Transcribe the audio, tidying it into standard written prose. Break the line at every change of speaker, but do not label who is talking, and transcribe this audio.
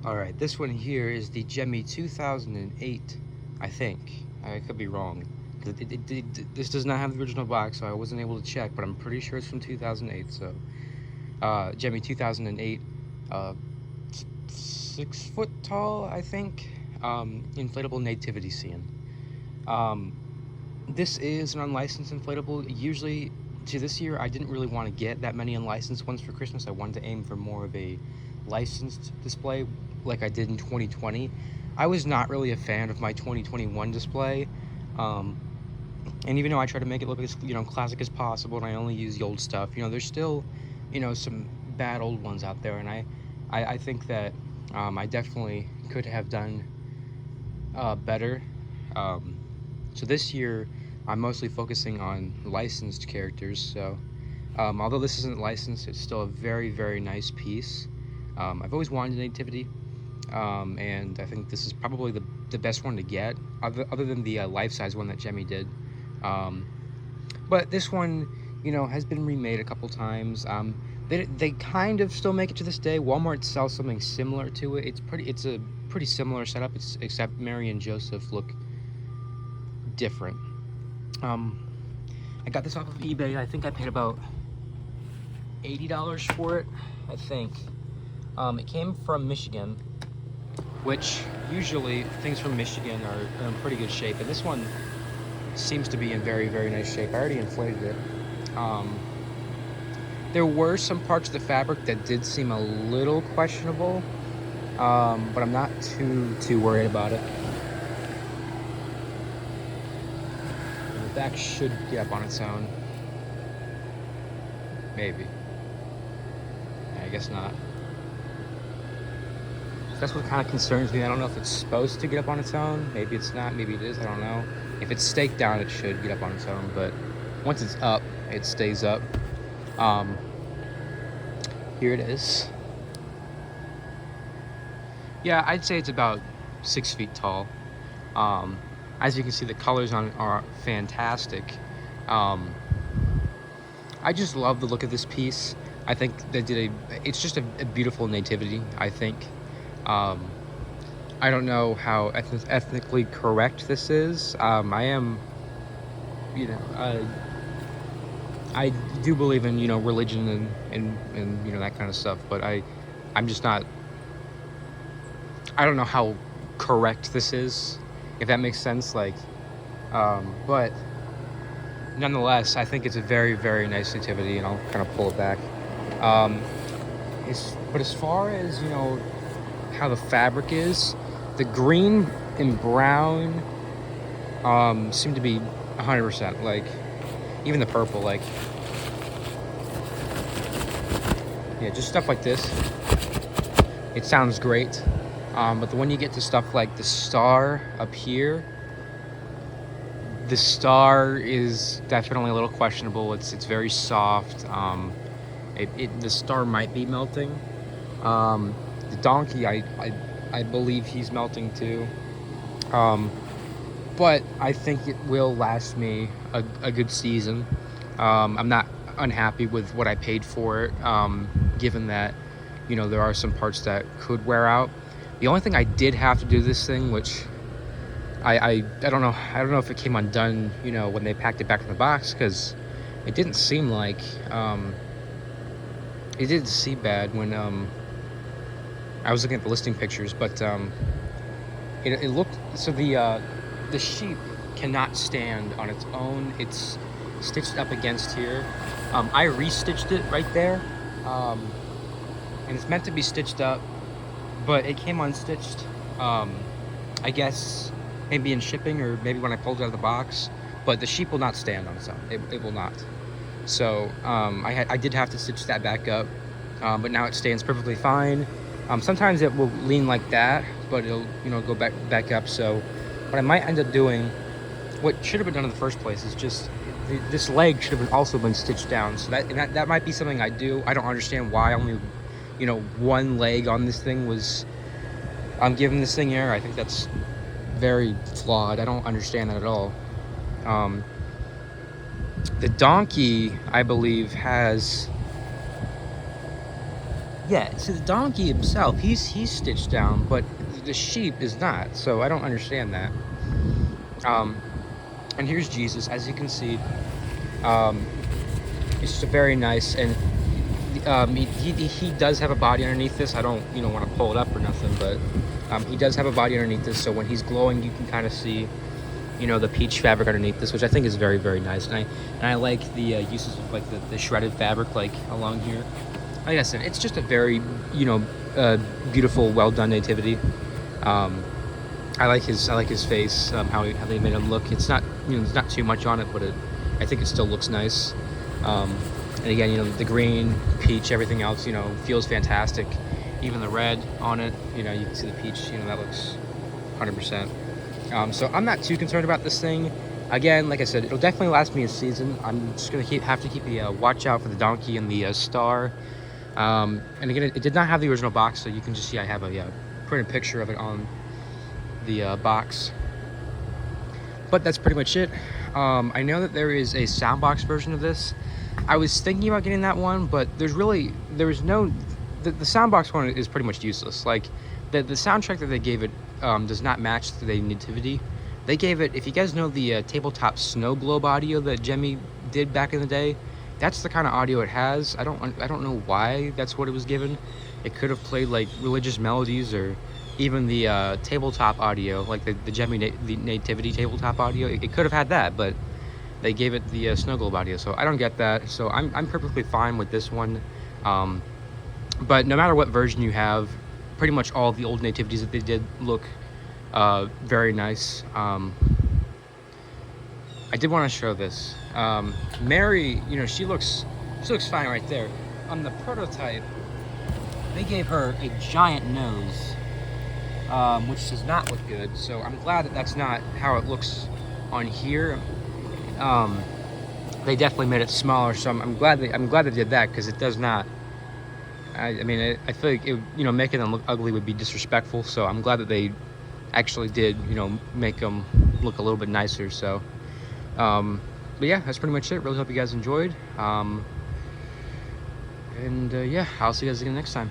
Alright, this one here is the Gemmy 2008, I think. I could be wrong. This does not have the original box, so I wasn't able to check, but I'm pretty sure it's from 2008. So, Gemmy 2008, 6 foot tall, I think. Inflatable nativity scene. This is an unlicensed inflatable. Usually, this year, I didn't really want to get that many unlicensed ones for Christmas. I wanted to aim for more of a licensed display like I did in 2020. I was not really a fan of my 2021 display. And even though I try to make it look as classic as possible, and I only use the old stuff, there's still some bad old ones out there, and I think that I definitely could have done better. So this year I'm mostly focusing on licensed characters. So although this isn't licensed, it's still a very, very nice piece. I've always wanted a Nativity, and I think this is probably the best one to get, other than the life-size one that Gemmy did. But this one, has been remade a couple times. They kind of still make it to this day. Walmart sells something similar to it. It's a pretty similar setup, except Mary and Joseph look different. I got this off of eBay. I think I paid about $80 for it, I think. It came from Michigan, which usually things from Michigan are in pretty good shape, and this one seems to be in very, very nice shape. I already inflated it. There were some parts of the fabric that did seem a little questionable, but I'm not too worried about it. The back should get up on its own. Maybe. I guess not. That's what kind of concerns me. I don't know if it's supposed to get up on its own. Maybe it's not. Maybe it is. I don't know. If it's staked down, it should get up on its own. But once it's up, it stays up. Here it is. Yeah, I'd say it's about 6 feet tall. As you can see, the colors on it are fantastic. I just love the look of this piece. I think they did it's just a beautiful nativity, I think. I don't know how ethnically correct this is. I am, I do believe in, religion and that kind of stuff, but I'm just not, I don't know how correct this is, if that makes sense, but nonetheless, I think it's a very, very nice nativity, and I'll kind of pull it back. But as far as, how the fabric is, the green and brown seem to be 100%, even the purple, yeah, just stuff like this, it sounds great. But when you get to stuff like the star up here, the star is definitely a little questionable. It's very soft. The star might be melting. The donkey, I believe he's melting too. But I think it will last me a good season. I'm not unhappy with what I paid for it, given that, there are some parts that could wear out. The only thing I did have to do this thing, which I don't know if it came undone, when they packed it back in the box, because it didn't seem like, it didn't see bad when I was looking at the listing pictures, but it looked, so the sheep cannot stand on its own. It's stitched up against here. I restitched it right there, and it's meant to be stitched up, but it came unstitched. I guess maybe in shipping, or maybe when I pulled it out of the box, but the sheep will not stand on its own. It will not. So I did have to stitch that back up, but now it stands perfectly fine. Sometimes it will lean like that, but it'll go back up. So what I might end up doing, what should have been done in the first place, is just this leg should have also been stitched down. So that might be something I do. I don't understand why only one leg on this thing was giving this thing air. I think that's very flawed. I don't understand that at all. The donkey, I believe, has Yeah, so the donkey himself, he's stitched down, but the sheep is not. So I don't understand that. Um, and here's Jesus, as you can see. Um, it's just a very nice, and he does have a body underneath this. I don't want to pull it up or nothing, but he does have a body underneath this. So when he's glowing, you can kind of see the peach fabric underneath this, which I think is very, very nice. And I like the uses of like the shredded fabric like along here. Like I said, it's just a very beautiful, well done nativity. I like his face, how they made him look. It's not there's not too much on it, but I think it still looks nice. And again, the green, peach, everything else feels fantastic. Even the red on it, you can see the peach. That looks 100%. So I'm not too concerned about this thing. Again, like I said, it'll definitely last me a season. I'm just gonna have to keep a watch out for the donkey and the star. And again, it did not have the original box, so you can just see I have a printed picture of it on the box. But that's pretty much it. I know that there is a soundbox version of this. I was thinking about getting that one, but the soundbox one is pretty much useless. Like the soundtrack that they gave it does not match the nativity. They gave it, if you guys know the tabletop snow globe audio that Gemmy did back in the day, that's the kind of audio it has. I don't know why that's what it was given. It could have played like religious melodies, or even the tabletop audio, like the Gemmy the nativity tabletop audio. It could have had that, but they gave it the snow globe audio, so I don't get that. So I'm perfectly fine with this one. But no matter what version you have, pretty much all of the old nativities that they did look very nice. I did want to show this. Mary, she looks fine right there. On the prototype, they gave her a giant nose, which does not look good. So I'm glad that that's not how it looks on here. They definitely made it smaller, so I'm glad they did that, because it does not. I mean, I feel like making them look ugly would be disrespectful. So I'm glad that they actually did make them look a little bit nicer. So but yeah, that's pretty much it. Really hope you guys enjoyed. And yeah, I'll see you guys again next time.